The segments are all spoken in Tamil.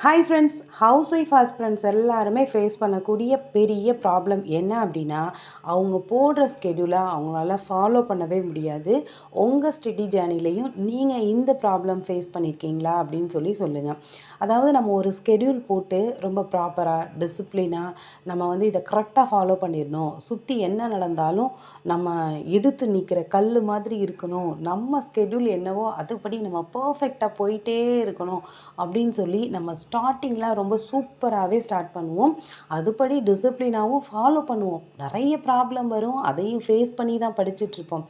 Hi friends, house wife husbands எல்லாருமே ஃபேஸ் பண்ணக்கூடிய பெரிய ப்ராப்ளம் என்ன அப்படின்னா, அவங்க போடுற ஸ்கெடியூலை அவங்களால ஃபாலோ பண்ணவே முடியாது. உங்கள் ஸ்டடி ஜேர்னிலையும் நீங்கள் இந்த ப்ராப்ளம் ஃபேஸ் பண்ணியிருக்கீங்களா அப்படின்னு சொல்லுங்கள். அதாவது நம்ம ஒரு ஸ்கெடியூல் போட்டு ரொம்ப ப்ராப்பராக டிசிப்ளினாக நம்ம வந்து இதை கரெக்டாக ஃபாலோ பண்ணிடணும். சுற்றி என்ன நடந்தாலும் நம்ம எதிர்த்து நிற்கிற கல் மாதிரி இருக்கணும். நம்ம ஸ்கெடியூல் என்னவோ அதுபடி நம்ம பர்ஃபெக்டாக போயிட்டே இருக்கணும் அப்படின்னு சொல்லி நம்ம ஸ்டார்டிங்கில் ரொம்ப சூப்பராகவே ஸ்டார்ட் பண்ணுவோம். அதுபடி டிசிப்ளினாகவும் ஃபாலோ பண்ணுவோம். நிறைய ப்ராப்ளம் வரும், அதையும் ஃபேஸ் பண்ணி தான் படிச்சுட்ருப்போம்.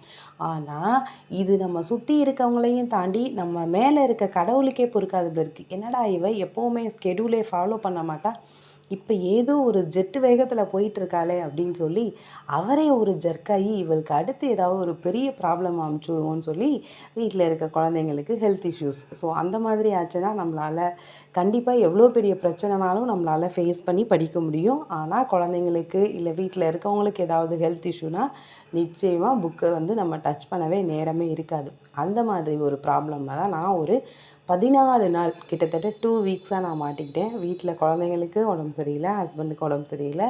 ஆனால் இது நம்ம சுற்றி இருக்கவங்களையும் தாண்டி நம்ம மேலே இருக்க கடவுளுக்கே பொறுக்காது இருக்குது. என்னடா இவ எப்போவுமே ஸ்கெடியூலே ஃபாலோ பண்ண மாட்டா, இப்போ ஏதோ ஒரு ஜெட்டு வேகத்தில் போயிட்டுருக்காளே அப்படின்னு சொல்லி அவரே ஒரு ஜர்க்காகி இவளுக்கு அடுத்து ஏதாவது ஒரு பெரிய ப்ராப்ளம் அமுச்சுடுவோன்னு சொல்லி வீட்டில் இருக்க குழந்தைங்களுக்கு ஹெல்த் இஷ்யூஸ். ஸோ அந்த மாதிரி ஆச்சுன்னா நம்மளால் கண்டிப்பாக எவ்வளோ பெரிய பிரச்சனைனாலும் நம்மளால் ஃபேஸ் பண்ணி படிக்க முடியும். ஆனால் குழந்தைங்களுக்கு இல்லை வீட்டில் இருக்கவங்களுக்கு ஏதாவது ஹெல்த் இஷ்யூனா நிச்சயமாக புக்கை வந்து நம்ம டச் பண்ணவே நேரமே இருக்காது. அந்த மாதிரி ஒரு ப்ராப்ளமில் தான் நான் ஒரு 14 நாள் கிட்டத்தட்ட 2 வீக்ஸாக நான் மாட்டிக்கிட்டேன். வீட்டில் குழந்தைங்களுக்கு உடம்பு சரியில்லை, ஹஸ்பண்டுக்கு உடம்பு சரியில்லை,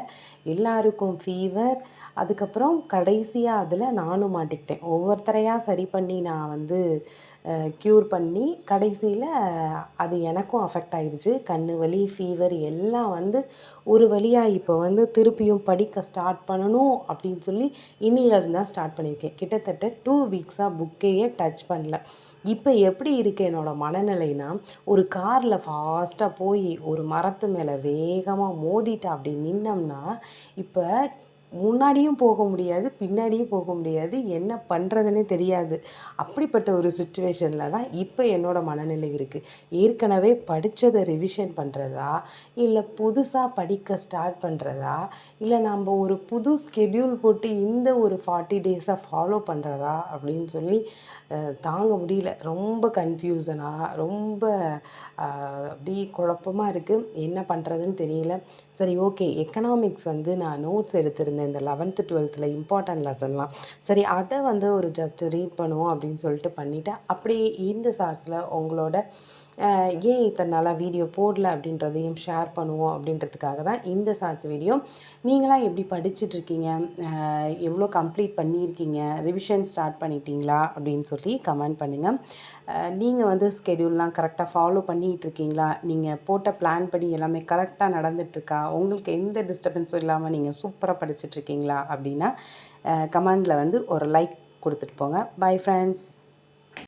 எல்லாருக்கும் ஃபீவர். அதுக்கப்புறம் கடைசியாக அதில் நானும் மாட்டிக்கிட்டேன். ஒவ்வொருத்தரையாக சரி பண்ணி நான் வந்து க்யூர் பண்ணி கடைசியில் அது எனக்கும் அஃபெக்ட் ஆகிடுச்சு. கண் வலி, ஃபீவர் எல்லாம் வந்து ஒரு வழியாக இப்போ வந்து திருப்பியும் படிக்க ஸ்டார்ட் பண்ணணும் அப்படின்னு சொல்லி இன்னிலேருந்து தான் ஸ்டார்ட் பண்ணியிருக்கேன். கிட்டத்தட்ட 2 வீக்ஸாக புக்கையே டச் பண்ணல. இப்போ எப்படி இருக்குது என்னோடய மனநிலைனா, ஒரு காரில் ஃபாஸ்ட்டாக போய் ஒரு மரத்து மேலே வேகமாக மோதிட்டு அப்படி நின்னோம்னா, இப்போ முன்னாடியும் போக முடியாது, பின்னாடியும் போக முடியாது, என்ன பண்ணுறதுன்னே தெரியாது. அப்படிப்பட்ட ஒரு சுச்சுவேஷனில் தான் இப்போ என்னோடய மனநிலை இருக்குது. ஏற்கனவே படித்ததை ரிவிஷன் பண்ணுறதா, இல்லை புதுசாக படிக்க ஸ்டார்ட் பண்ணுறதா, இல்லை நம்ம ஒரு புது ஸ்கெடியூல் போட்டு இந்த ஒரு 40 டேஸாக ஃபாலோ பண்ணுறதா அப்படின்னு சொல்லி தாங்க முடியல. ரொம்ப கன்ஃப்யூஷனாக, ரொம்ப அப்படி குழப்பமாக இருக்குது. என்ன பண்ணுறதுன்னு தெரியல. சரி, ஓகே, எக்கனாமிக்ஸ் வந்து நான் நோட்ஸ் எடுத்திருந்தேன் இந்த 11th 12th இம்பார்ட்டன்ட் லெசன்லாம். சரி, அதை வந்து ஒரு ஜஸ்ட் ரீட் பண்ணுவோம் அப்படின்னு சொல்லிட்டு பண்ணிவிட்டேன். அப்படியே இந்த சார்ஸில் உங்களோட ஏன் இத்தனை நாளாக வீடியோ போடல அப்படின்றதையும் ஷேர் பண்ணுவோம் அப்படின்றதுக்காக தான் இந்த ஷார்ட்ஸ் வீடியோ. நீங்களாம் எப்படி படிச்சுட்ருக்கீங்க, எவ்வளோ கம்ப்ளீட் பண்ணியிருக்கீங்க, ரிவிஷன் ஸ்டார்ட் பண்ணிட்டீங்களா அப்படின்னு சொல்லி கமெண்ட் பண்ணுங்கள். நீங்கள் வந்து ஸ்கெடியூல்லாம் கரெக்டாக ஃபாலோ பண்ணிகிட்ருக்கீங்களா, நீங்கள் போட்ட பிளான் படி எல்லாமே கரெக்டாக நடந்துகிட்ருக்கா, உங்களுக்கு எந்த டிஸ்டர்பன்ஸும் இல்லாமல் நீங்கள் சூப்பராக படிச்சுட்ருக்கீங்களா அப்படின்னா கமெண்டில் வந்து ஒரு லைக் கொடுத்துட்டு போங்க. Bye friends.